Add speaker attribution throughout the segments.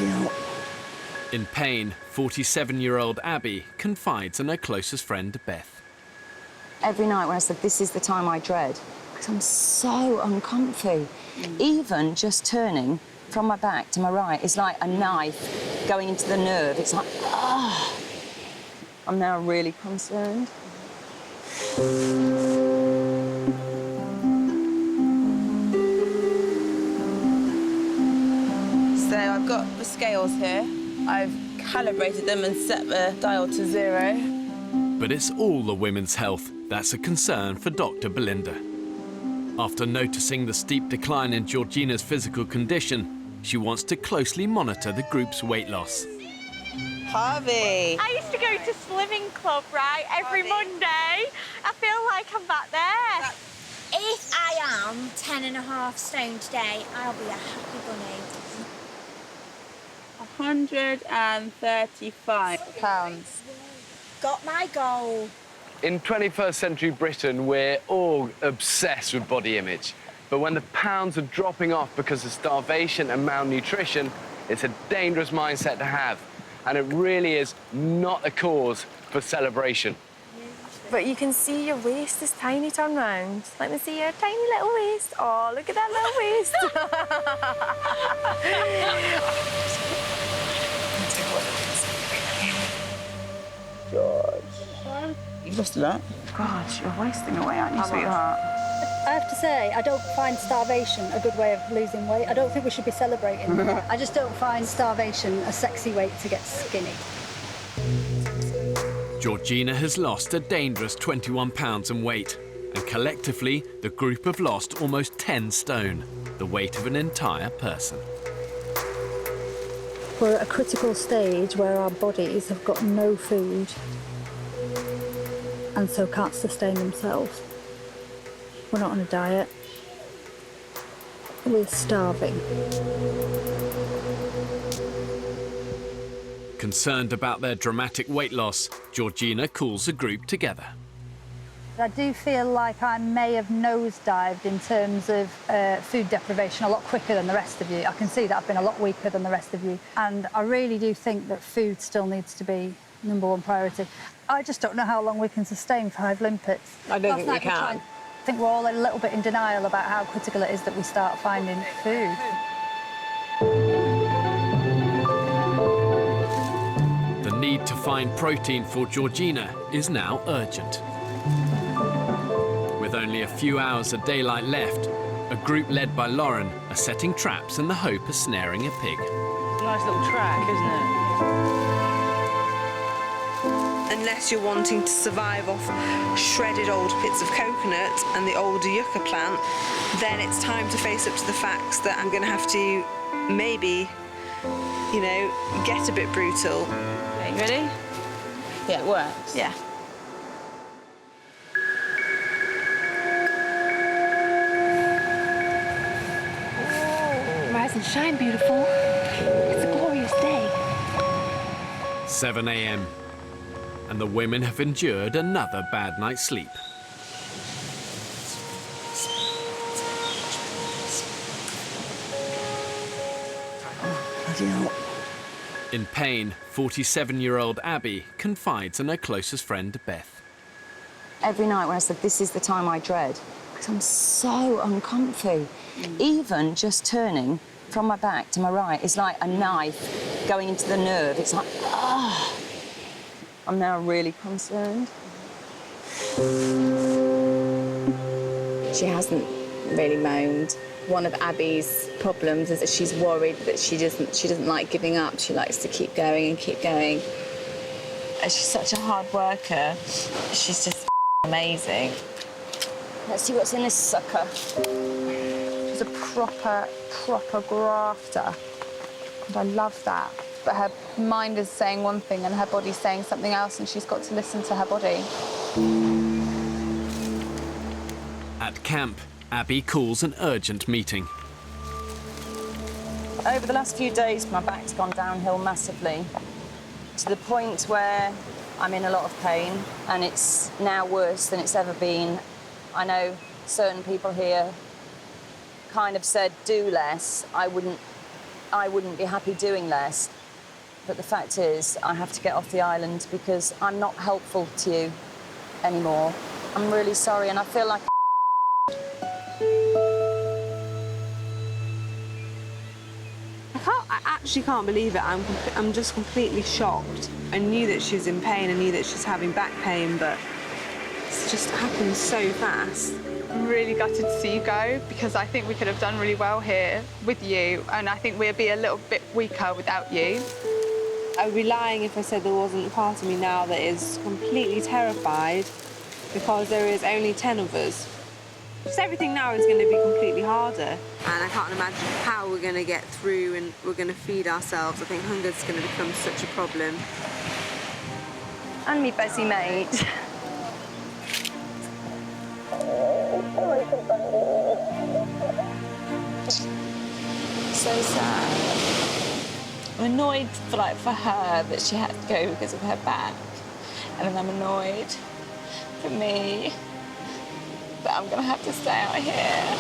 Speaker 1: Bloody hell.
Speaker 2: In pain, 47-year-old Abby confides in her closest friend, Beth.
Speaker 1: Every night when I said, this is the time I dread, because I'm so uncomfy. Even just turning from my back to my right is like a knife going into the nerve. It's like, ah. I'm now really concerned.
Speaker 3: So I've got the scales here. I've calibrated them and set the dial to 0.
Speaker 2: But it's all the women's health that's a concern for Dr. Belinda. After noticing the steep decline in Georgina's physical condition, she wants to closely monitor the group's weight loss.
Speaker 3: Harvey!
Speaker 4: I used to go to slimming club, right, every Monday. I feel like I'm back there.
Speaker 5: If I am 10.5 stone today, I'll be a happy bunny.
Speaker 3: 135 pounds.
Speaker 5: Got my goal.
Speaker 6: In 21st century Britain, we're all obsessed with body image. But when the pounds are dropping off because of starvation and malnutrition, it's a dangerous mindset to have. And it really is not a cause for celebration.
Speaker 7: But you can see your waist is tiny turn round. Let me see your tiny little waist. Oh, look at that little waist.
Speaker 3: George. You've lost a lot.
Speaker 1: God, you're wasting away, aren't you, sweetheart?
Speaker 8: I have to say, I don't find starvation a good way of losing weight. I don't think we should be celebrating. I just don't find starvation a sexy way to get skinny.
Speaker 2: Georgina has lost a dangerous 21 pounds in weight, and collectively, the group have lost almost 10 stone, the weight of an entire person.
Speaker 8: We're at a critical stage where our bodies have got no food and so can't sustain themselves. We're not on a diet. We're starving.
Speaker 2: Concerned about their dramatic weight loss, Georgina calls the group together.
Speaker 8: I do feel like I may have nosedived in terms of food deprivation a lot quicker than the rest of you. I can see that I've been a lot weaker than the rest of you. And I really do think that food still needs to be #1 priority. I just don't know how long we can sustain 5 limpets.
Speaker 7: I don't think we can.
Speaker 8: I think we're all a little bit in denial about how critical it is that we start finding food.
Speaker 2: The need to find protein for Georgina is now urgent. With only a few hours of daylight left, a group led by Lauren are setting traps in the hope of snaring a pig.
Speaker 3: Nice little track, isn't it? Unless you're wanting to survive off shredded old bits of coconut and the old yucca plant, then it's time to face up to the facts that I'm going to have to maybe, you know, get a bit brutal. Okay, ready? Yeah, it works. Yeah.
Speaker 7: Rise and shine, beautiful. It's a glorious day.
Speaker 2: 7 a.m. and the women have endured another bad night's sleep.
Speaker 1: Bloody hell.
Speaker 2: In pain, 47-year-old Abby confides in her closest friend, Beth.
Speaker 1: Every night when I said, this is the time I dread, because I'm so uncomfy. Even just turning from my back to my right is like a knife going into the nerve. It's like, ah. I'm now really concerned.
Speaker 9: She hasn't really moaned. One of Abby's problems is that she's worried that she doesn't like giving up. She likes to keep going and keep going.
Speaker 3: She's such a hard worker. She's just amazing.
Speaker 1: Let's see what's in this sucker. She's a proper grafter.
Speaker 7: And I love that. But her mind is saying one thing and her body's saying something else, and she's got to listen to her body.
Speaker 2: At camp, Abby calls an urgent meeting.
Speaker 1: Over the last few days, my back's gone downhill massively, to the point where I'm in a lot of pain, and it's now worse than it's ever been. I know certain people here kind of said, do less. I wouldn't I wouldn't be happy doing less. But the fact is, I have to get off the island because I'm not helpful to you anymore. I'm really sorry, and I feel like
Speaker 3: I actually can't believe it. I'm just completely shocked. I knew that she was in pain. I knew that she's having back pain, but it's just happened so fast.
Speaker 7: I'm really gutted to see you go because I think we could have done really well here with you, and I think we'd be a little bit weaker without you.
Speaker 3: I would be lying if I said there wasn't a part of me now that is completely terrified because there is only 10 of us. Just everything now is going to be completely harder. And I can't imagine how we're going to get through and we're going to feed ourselves. I think hunger's going to become such a problem.
Speaker 1: and me busy mate. So sad. I'm annoyed for her that she had to go because of her back, and then I'm annoyed for me that I'm gonna have to stay out here.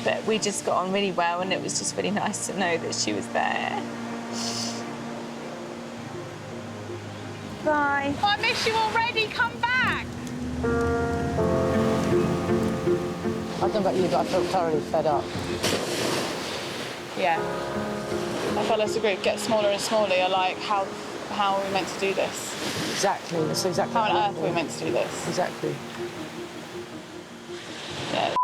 Speaker 1: But we just got on really well, and it was just really nice to know that she was there. Bye.
Speaker 7: Oh, I miss you already. Come back.
Speaker 10: I don't know about you, but I feel thoroughly fed up.
Speaker 7: Yeah. I felt as the group gets smaller and smaller, you're like, how are we meant to do this?
Speaker 10: Exactly. That's exactly
Speaker 7: How on earth are we meant to do this?
Speaker 10: Exactly.
Speaker 7: Yeah.